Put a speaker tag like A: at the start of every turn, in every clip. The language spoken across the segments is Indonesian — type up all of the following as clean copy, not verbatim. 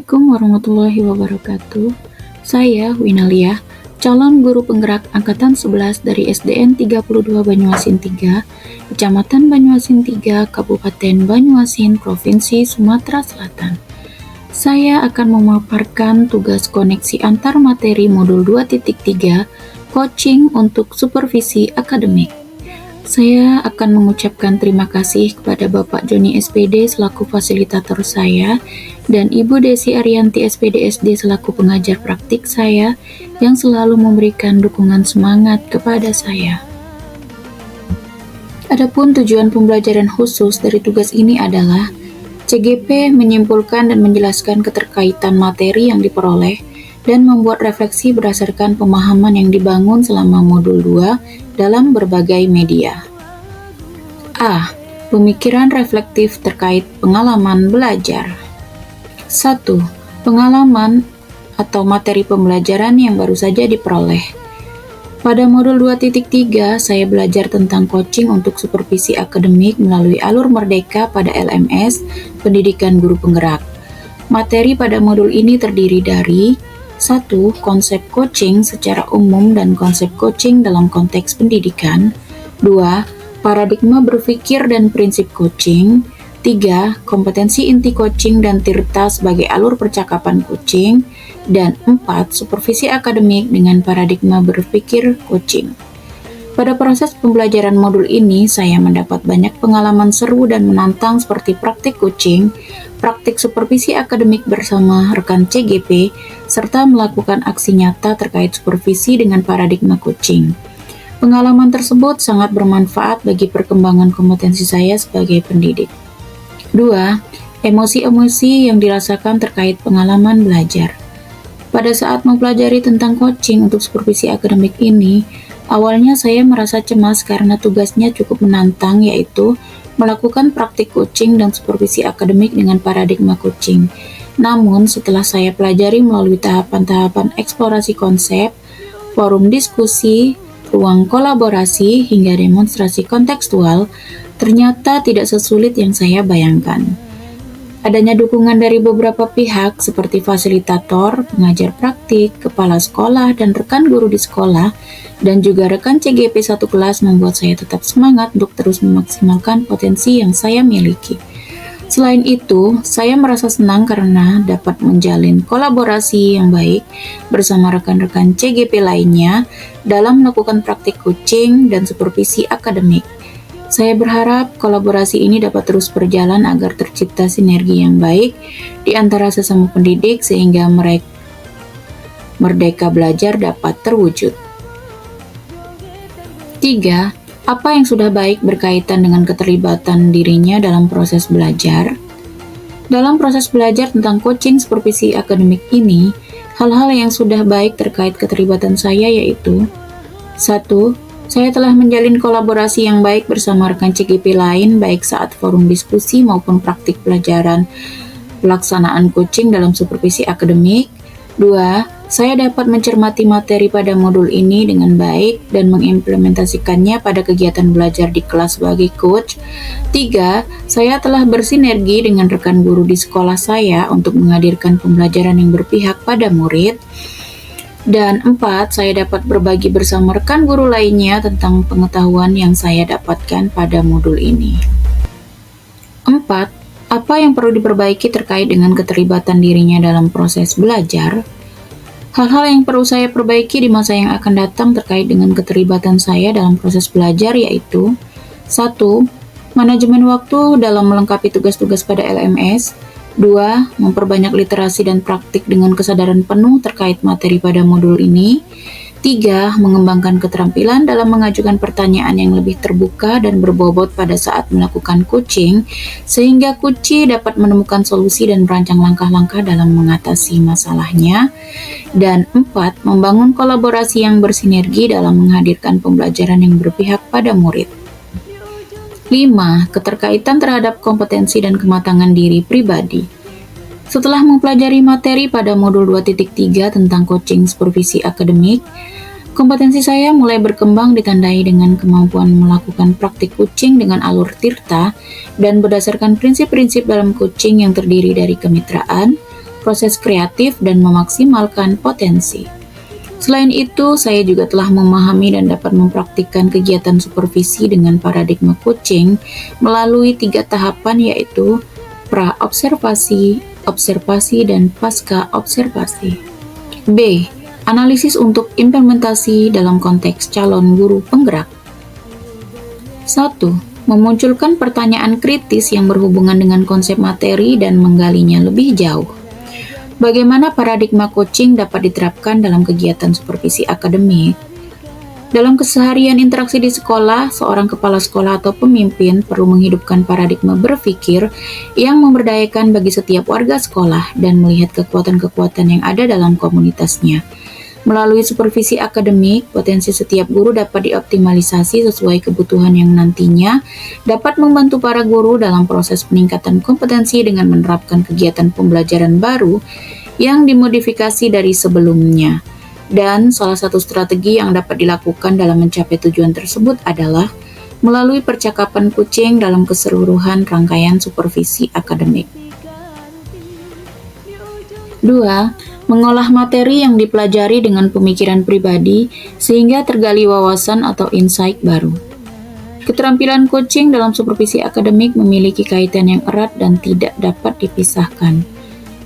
A: Assalamualaikum warahmatullahi wabarakatuh. Saya Winalia, calon guru penggerak angkatan 11 dari SDN 32 Banyuasin 3, Kecamatan Banyuasin 3, Kabupaten Banyuasin, Provinsi Sumatera Selatan. Saya akan memaparkan tugas koneksi antar materi modul 2.3, coaching untuk supervisi akademik. Saya akan mengucapkan terima kasih kepada Bapak Joni SPD selaku fasilitator saya dan Ibu Desi Arianti SPD SD selaku pengajar praktik saya yang selalu memberikan dukungan semangat kepada saya. Adapun tujuan pembelajaran khusus dari tugas ini adalah CGP menyimpulkan dan menjelaskan keterkaitan materi yang diperoleh dan membuat refleksi berdasarkan pemahaman yang dibangun selama modul 2 dalam berbagai media. A. Pemikiran reflektif terkait pengalaman belajar. 1. Pengalaman atau materi pembelajaran yang baru saja diperoleh. Pada modul 2.3, saya belajar tentang coaching untuk supervisi akademik melalui alur Merdeka pada LMS, Pendidikan Guru Penggerak. Materi pada modul ini terdiri dari 1. Konsep coaching secara umum dan konsep coaching dalam konteks pendidikan. 2. Paradigma berpikir dan prinsip coaching. 3. Kompetensi inti coaching dan tirta sebagai alur percakapan coaching. Dan 4. Supervisi akademik dengan paradigma berpikir coaching. Pada proses pembelajaran modul ini, saya mendapat banyak pengalaman seru dan menantang seperti praktik coaching, praktik supervisi akademik bersama rekan CGP, serta melakukan aksi nyata terkait supervisi dengan paradigma coaching. Pengalaman tersebut sangat bermanfaat bagi perkembangan kompetensi saya sebagai pendidik. 2. Emosi-emosi yang dirasakan terkait pengalaman belajar. Pada saat mempelajari tentang coaching untuk supervisi akademik ini, awalnya saya merasa cemas karena tugasnya cukup menantang, yaitu melakukan praktik coaching dan supervisi akademik dengan paradigma coaching. Namun, setelah saya pelajari melalui tahapan-tahapan eksplorasi konsep, forum diskusi, ruang kolaborasi, hingga demonstrasi kontekstual, ternyata tidak sesulit yang saya bayangkan. Adanya dukungan dari beberapa pihak seperti fasilitator, pengajar praktik, kepala sekolah, dan rekan guru di sekolah, dan juga rekan CGP satu kelas membuat saya tetap semangat untuk terus memaksimalkan potensi yang saya miliki. Selain itu, saya merasa senang karena dapat menjalin kolaborasi yang baik bersama rekan-rekan CGP lainnya dalam melakukan praktik coaching dan supervisi akademik. Saya berharap kolaborasi ini dapat terus berjalan agar tercipta sinergi yang baik di antara sesama pendidik sehingga merdeka belajar dapat terwujud. 3. Apa yang sudah baik berkaitan dengan keterlibatan dirinya dalam proses belajar? Dalam proses belajar tentang coaching supervisi akademik ini, hal-hal yang sudah baik terkait keterlibatan saya yaitu 1. Saya telah menjalin kolaborasi yang baik bersama rekan CGP lain baik saat forum diskusi maupun praktik pelajaran pelaksanaan coaching dalam supervisi akademik. 2. Saya dapat mencermati materi pada modul ini dengan baik dan mengimplementasikannya pada kegiatan belajar di kelas sebagai coach. 3. Saya telah bersinergi dengan rekan guru di sekolah saya untuk menghadirkan pembelajaran yang berpihak pada murid. Dan 4. Saya dapat berbagi bersama rekan guru lainnya tentang pengetahuan yang saya dapatkan pada modul ini. 4. Apa yang perlu diperbaiki terkait dengan keterlibatan dirinya dalam proses belajar? Hal-hal yang perlu saya perbaiki di masa yang akan datang terkait dengan keterlibatan saya dalam proses belajar yaitu 1. Manajemen waktu dalam melengkapi tugas-tugas pada LMS. 2. Memperbanyak literasi dan praktik dengan kesadaran penuh terkait materi pada modul ini. 3. Mengembangkan keterampilan dalam mengajukan pertanyaan yang lebih terbuka dan berbobot pada saat melakukan coaching, sehingga coachee dapat menemukan solusi dan merancang langkah-langkah dalam mengatasi masalahnya. Dan 4. Membangun kolaborasi yang bersinergi dalam menghadirkan pembelajaran yang berpihak pada murid. 5. Keterkaitan terhadap kompetensi dan kematangan diri pribadi. Setelah mempelajari materi pada modul 2.3 tentang coaching supervisi akademik, kompetensi saya mulai berkembang ditandai dengan kemampuan melakukan praktik coaching dengan alur tirta dan berdasarkan prinsip-prinsip dalam coaching yang terdiri dari kemitraan, proses kreatif, dan memaksimalkan potensi. Selain itu, saya juga telah memahami dan dapat mempraktikkan kegiatan supervisi dengan paradigma coaching melalui 3 tahapan, yaitu pra-observasi, observasi, dan pasca-observasi. B. Analisis untuk implementasi dalam konteks calon guru penggerak. 1. Memunculkan pertanyaan kritis yang berhubungan dengan konsep materi dan menggalinya lebih jauh. Bagaimana paradigma coaching dapat diterapkan dalam kegiatan supervisi akademik? Dalam keseharian interaksi di sekolah, seorang kepala sekolah atau pemimpin perlu menghidupkan paradigma berpikir yang memberdayakan bagi setiap warga sekolah dan melihat kekuatan-kekuatan yang ada dalam komunitasnya. Melalui supervisi akademik, potensi setiap guru dapat dioptimalisasi sesuai kebutuhan yang nantinya dapat membantu para guru dalam proses peningkatan kompetensi dengan menerapkan kegiatan pembelajaran baru yang dimodifikasi dari sebelumnya. Dan salah satu strategi yang dapat dilakukan dalam mencapai tujuan tersebut adalah melalui percakapan coaching dalam keseluruhan rangkaian supervisi akademik. 2. Mengolah materi yang dipelajari dengan pemikiran pribadi sehingga tergali wawasan atau insight baru. Keterampilan coaching dalam supervisi akademik memiliki kaitan yang erat dan tidak dapat dipisahkan.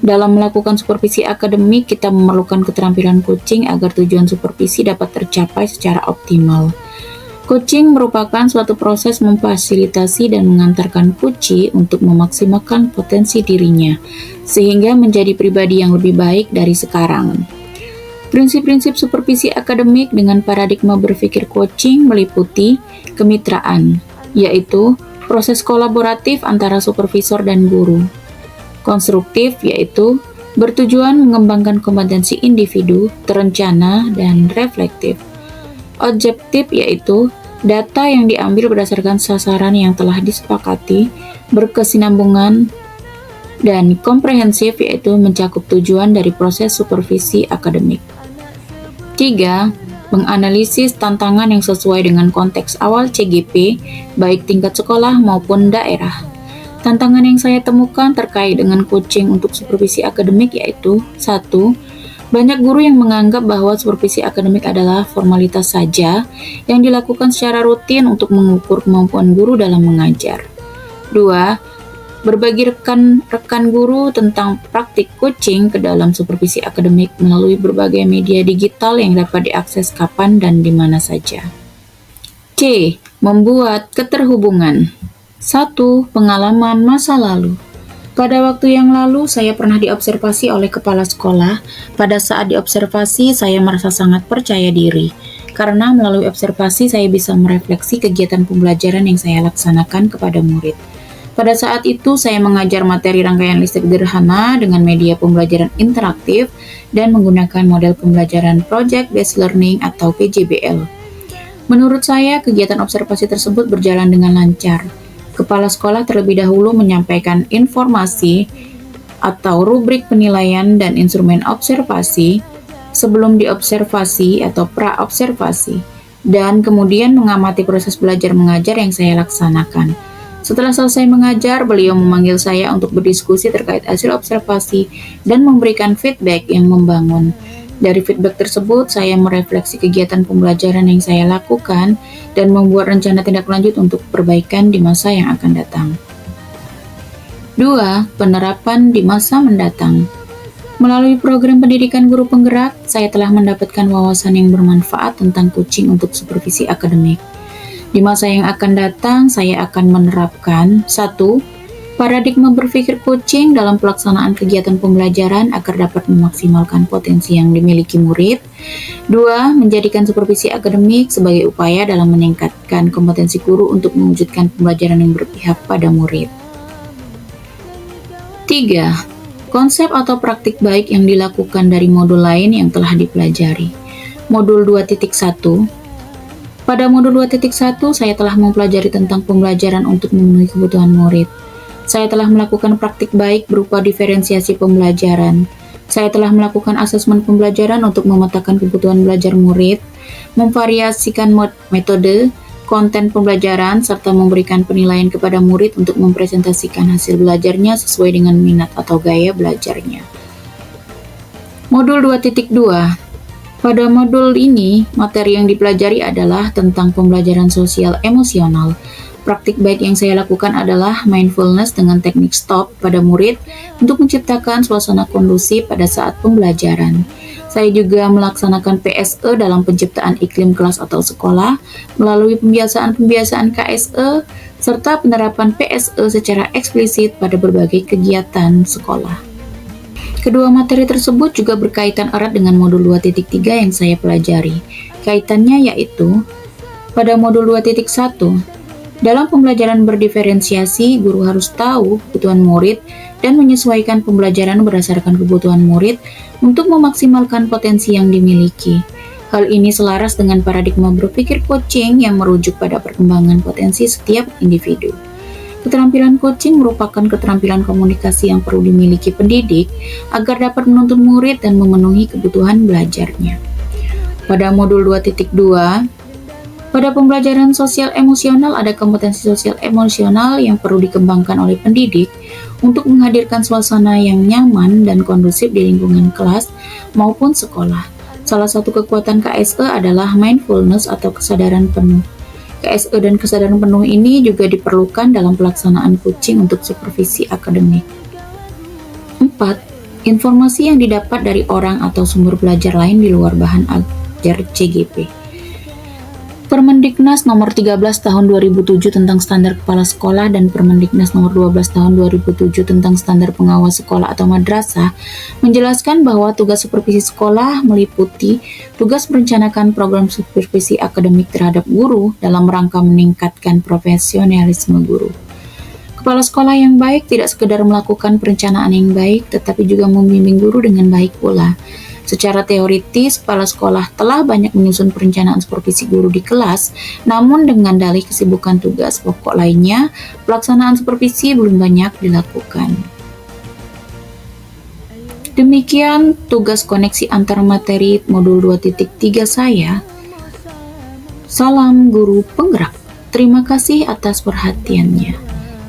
A: Dalam melakukan supervisi akademik, kita memerlukan keterampilan coaching agar tujuan supervisi dapat tercapai secara optimal. Coaching merupakan suatu proses memfasilitasi dan mengantarkan coachee untuk memaksimalkan potensi dirinya, sehingga menjadi pribadi yang lebih baik dari sekarang. Prinsip-prinsip supervisi akademik dengan paradigma berpikir coaching meliputi kemitraan, yaitu proses kolaboratif antara supervisor dan guru. Konstruktif, yaitu bertujuan mengembangkan kompetensi individu, terencana, dan reflektif. Objektif, yaitu data yang diambil berdasarkan sasaran yang telah disepakati, berkesinambungan, dan komprehensif, yaitu mencakup tujuan dari proses supervisi akademik. 3. Menganalisis tantangan yang sesuai dengan konteks awal CGP, baik tingkat sekolah maupun daerah. Tantangan yang saya temukan terkait dengan coaching untuk supervisi akademik yaitu 1. Banyak guru yang menganggap bahwa supervisi akademik adalah formalitas saja yang dilakukan secara rutin untuk mengukur kemampuan guru dalam mengajar. 2. Berbagi rekan guru tentang praktik coaching ke dalam supervisi akademik melalui berbagai media digital yang dapat diakses kapan dan di mana saja. C. Membuat keterhubungan. 1. Pengalaman masa lalu. Pada waktu yang lalu, saya pernah diobservasi oleh kepala sekolah. Pada saat diobservasi, saya merasa sangat percaya diri. Karena melalui observasi, saya bisa merefleksi kegiatan pembelajaran yang saya laksanakan kepada murid. Pada saat itu, saya mengajar materi rangkaian listrik sederhana dengan media pembelajaran interaktif dan menggunakan model pembelajaran Project Based Learning atau PJBL. Menurut saya, kegiatan observasi tersebut berjalan dengan lancar. Kepala sekolah terlebih dahulu menyampaikan informasi atau rubrik penilaian dan instrumen observasi sebelum diobservasi atau pra-observasi, dan kemudian mengamati proses belajar mengajar yang saya laksanakan. Setelah selesai mengajar, beliau memanggil saya untuk berdiskusi terkait hasil observasi dan memberikan feedback yang membangun. Dari feedback tersebut, saya merefleksi kegiatan pembelajaran yang saya lakukan dan membuat rencana tindak lanjut untuk perbaikan di masa yang akan datang. 2. Penerapan di masa mendatang. Melalui program pendidikan guru penggerak, saya telah mendapatkan wawasan yang bermanfaat tentang coaching untuk supervisi akademik. Di masa yang akan datang, saya akan menerapkan 1. Paradigma berpikir coaching dalam pelaksanaan kegiatan pembelajaran agar dapat memaksimalkan potensi yang dimiliki murid. 2. Menjadikan supervisi akademik sebagai upaya dalam meningkatkan kompetensi guru untuk mewujudkan pembelajaran yang berpihak pada murid. 3. Konsep atau praktik baik yang dilakukan dari modul lain yang telah dipelajari. Modul 2.1. Pada modul 2.1, saya telah mempelajari tentang pembelajaran untuk memenuhi kebutuhan murid. Saya telah melakukan praktik baik berupa diferensiasi pembelajaran. Saya telah melakukan asesmen pembelajaran untuk memetakan kebutuhan belajar murid, memvariasikan metode, konten pembelajaran, serta memberikan penilaian kepada murid untuk mempresentasikan hasil belajarnya sesuai dengan minat atau gaya belajarnya. Modul 2.2. Pada modul ini, materi yang dipelajari adalah tentang pembelajaran sosial emosional. Praktik baik yang saya lakukan adalah mindfulness dengan teknik stop pada murid untuk menciptakan suasana kondusif pada saat pembelajaran. Saya juga melaksanakan PSE dalam penciptaan iklim kelas atau sekolah melalui pembiasaan-pembiasaan KSE serta penerapan PSE secara eksplisit pada berbagai kegiatan sekolah. Kedua materi tersebut juga berkaitan erat dengan modul 2.3 yang saya pelajari. Kaitannya yaitu pada modul 2.1, dalam pembelajaran berdiferensiasi, guru harus tahu kebutuhan murid dan menyesuaikan pembelajaran berdasarkan kebutuhan murid untuk memaksimalkan potensi yang dimiliki. Hal ini selaras dengan paradigma berpikir coaching yang merujuk pada perkembangan potensi setiap individu. Keterampilan coaching merupakan keterampilan komunikasi yang perlu dimiliki pendidik agar dapat menuntun murid dan memenuhi kebutuhan belajarnya. Pada modul 2.2, pada pembelajaran sosial emosional ada kompetensi sosial emosional yang perlu dikembangkan oleh pendidik untuk menghadirkan suasana yang nyaman dan kondusif di lingkungan kelas maupun sekolah. Salah satu kekuatan KSE adalah mindfulness atau kesadaran penuh. KSE dan kesadaran penuh ini juga diperlukan dalam pelaksanaan coaching untuk supervisi akademik. 4. Informasi yang didapat dari orang atau sumber belajar lain di luar bahan ajar CGP. Permendiknas nomor 13 tahun 2007 tentang standar kepala sekolah dan Permendiknas nomor 12 tahun 2007 tentang standar pengawas sekolah atau madrasah menjelaskan bahwa tugas supervisi sekolah meliputi tugas merencanakan program supervisi akademik terhadap guru dalam rangka meningkatkan profesionalisme guru. Kepala sekolah yang baik tidak sekedar melakukan perencanaan yang baik, tetapi juga membimbing guru dengan baik pula. Secara teoritis, kepala sekolah telah banyak menyusun perencanaan supervisi guru di kelas, namun dengan dalih kesibukan tugas pokok lainnya, pelaksanaan supervisi belum banyak dilakukan. Demikian tugas koneksi antar materi modul 2.3 saya. Salam guru penggerak. Terima kasih atas perhatiannya.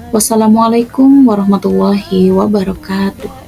A: Wassalamualaikum warahmatullahi wabarakatuh.